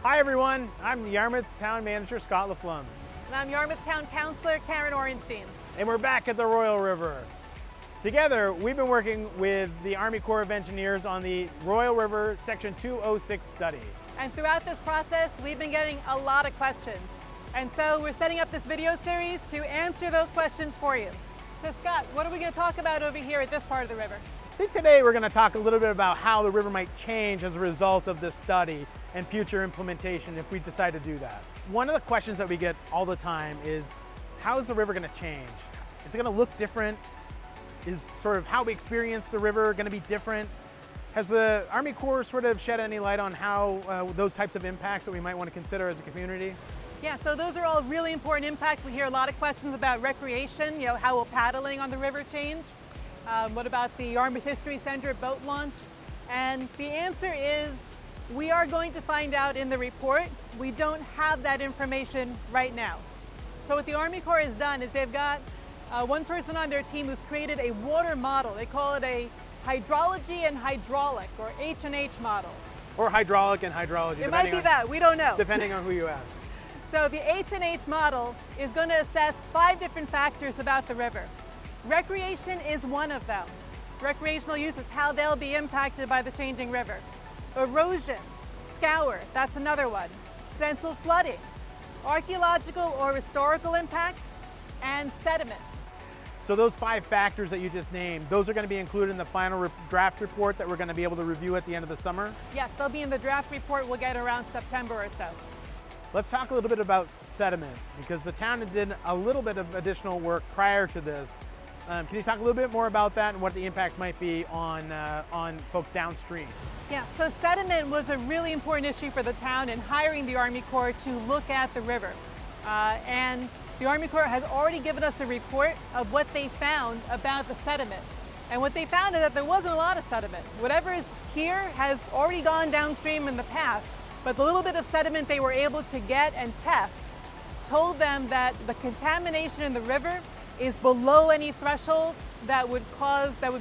Hi everyone, I'm Yarmouth's Town Manager, Scoot LaFlamme. And I'm Yarmouth Town Councilor, Karin Orenstein. And we're back at the Royal River. Together, we've been working with the Army Corps of Engineers on the Royal River Section 206 study. And throughout this process, we've been getting a lot of questions. And so we're setting up this video series to answer those questions for you. So Scott, what are we going to talk about over here at this part of the river? I think today we're going to talk a little bit about how the river might change as a result of this study and future implementation if we decide to do that. One of the questions that we get all the time is, how is the river going to change? Is it going to look different? Is sort of how we experience the river going to be different? Has the Army Corps sort of shed any light on how those types of impacts that we might want to consider as a community? Yeah, so those are all really important impacts. We hear a lot of questions about recreation, how will paddling on the river change? What about the Yarmouth History Center boat launch? And the answer is, we are going to find out in the report. We don't have that information right now. So what the Army Corps has done is they've got one person on their team who's created a water model. They call it a hydrology and hydraulic, or H&H model. Or hydraulic and hydrology. It might be that, we don't know. Depending on who you ask. So the H&H model is going to assess 5 different factors about the river. Recreation is one of them. Recreational use is how they'll be impacted by the changing river. Erosion, scour, that's another one. Potential flooding, archaeological or historical impacts, and sediment. So those 5 factors that you just named, those are going to be included in the final draft report that we're going to be able to review at the end of the summer? Yes, they'll be in the draft report we'll get around September or so. Let's talk a little bit about sediment, because the town did a little bit of additional work prior to this. Can you talk a little bit more about that and what the impacts might be on folks downstream? Yeah, so sediment was a really important issue for the town in hiring the Army Corps to look at the river. And the Army Corps has already given us a report of what they found about the sediment. And what they found is that there wasn't a lot of sediment. Whatever is here has already gone downstream in the past, but the little bit of sediment they were able to get and test told them that the contamination in the river is below any threshold that would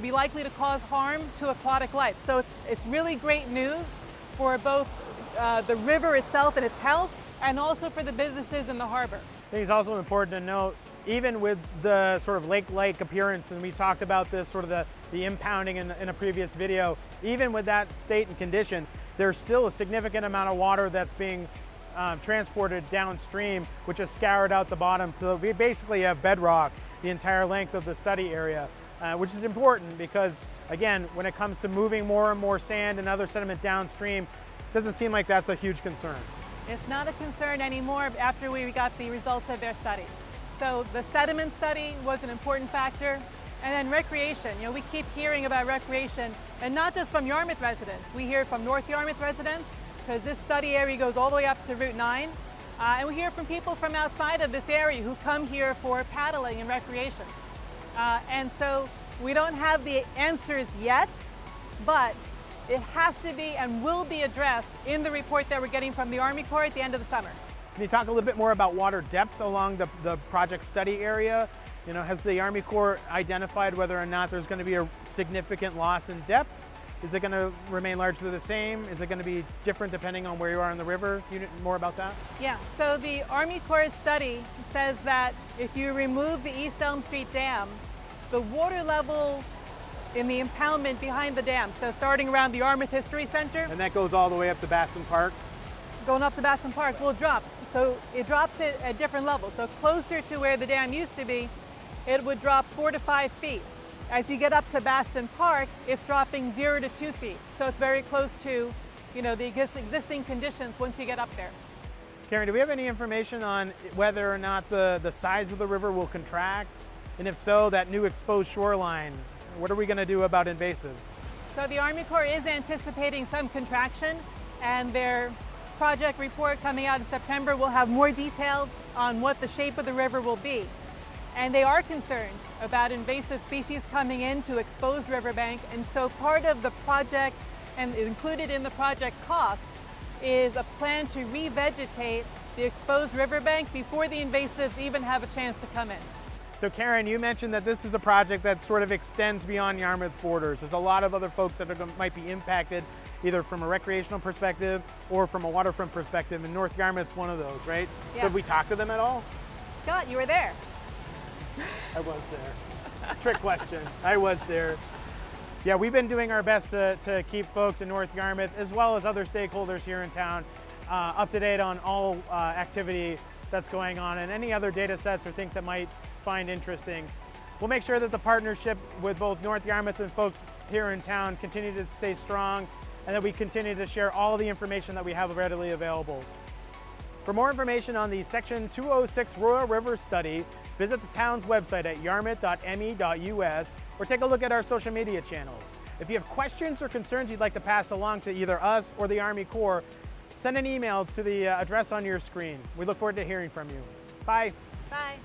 be likely to cause harm to aquatic life. So it's really great news for both the river itself and its health, and also for the businesses in the harbor. I think it's also important to note, even with the sort of lake-like appearance, and we talked about this, sort of the impounding in a previous video, even with that state and condition, there's still a significant amount of water that's being transported downstream, which has scoured out the bottom. So we basically have bedrock the entire length of the study area, which is important because, again, when it comes to moving more and more sand and other sediment downstream, it doesn't seem like that's a huge concern. It's not a concern anymore after we got the results of their study. So the sediment study was an important factor. And then recreation, we keep hearing about recreation, and not just from Yarmouth residents. We hear from North Yarmouth residents, because this study area goes all the way up to Route 9. And we hear from people from outside of this area who come here for paddling and recreation. And so we don't have the answers yet, but it has to be and will be addressed in the report that we're getting from the Army Corps at the end of the summer. Can you talk a little bit more about water depths along the project study area? Has the Army Corps identified whether or not there's going to be a significant loss in depth? Is it going to remain largely the same? Is it going to be different depending on where you are in the river? Can you know more about that? Yeah, so the Army Corps study says that if you remove the East Elm Street Dam, the water level in the impoundment behind the dam, so starting around the Yarmouth History Center. And that goes all the way up to Baston Park? Going up to Baston Park will drop. So it drops it at different levels. So closer to where the dam used to be, it would drop 4 to 5 feet. As you get up to Baston Park, it's dropping 0 to 2 feet. So it's very close to, the existing conditions once you get up there. Karin, do we have any information on whether or not the size of the river will contract? And if so, that new exposed shoreline, what are we going to do about invasives? So the Army Corps is anticipating some contraction, and their project report coming out in September will have more details on what the shape of the river will be. And they are concerned about invasive species coming into exposed riverbank, and so part of the project, and included in the project cost, is a plan to revegetate the exposed riverbank before the invasives even have a chance to come in. So Karin, you mentioned that this is a project that sort of extends beyond Yarmouth borders. There's a lot of other folks that might be impacted either from a recreational perspective or from a waterfront perspective, and North Yarmouth's one of those, right? Yeah. So have we talked to them at all? Scott, you were there. I was there. Trick question. I was there. Yeah, we've been doing our best to keep folks in North Yarmouth, as well as other stakeholders here in town, up to date on all activity that's going on and any other data sets or things that might find interesting. We'll make sure that the partnership with both North Yarmouth and folks here in town continue to stay strong, and that we continue to share all the information that we have readily available. For more information on the Section 206 Royal River study, visit the town's website at yarmouth.me.us or take a look at our social media channels. If you have questions or concerns you'd like to pass along to either us or the Army Corps, send an email to the address on your screen. We look forward to hearing from you. Bye. Bye.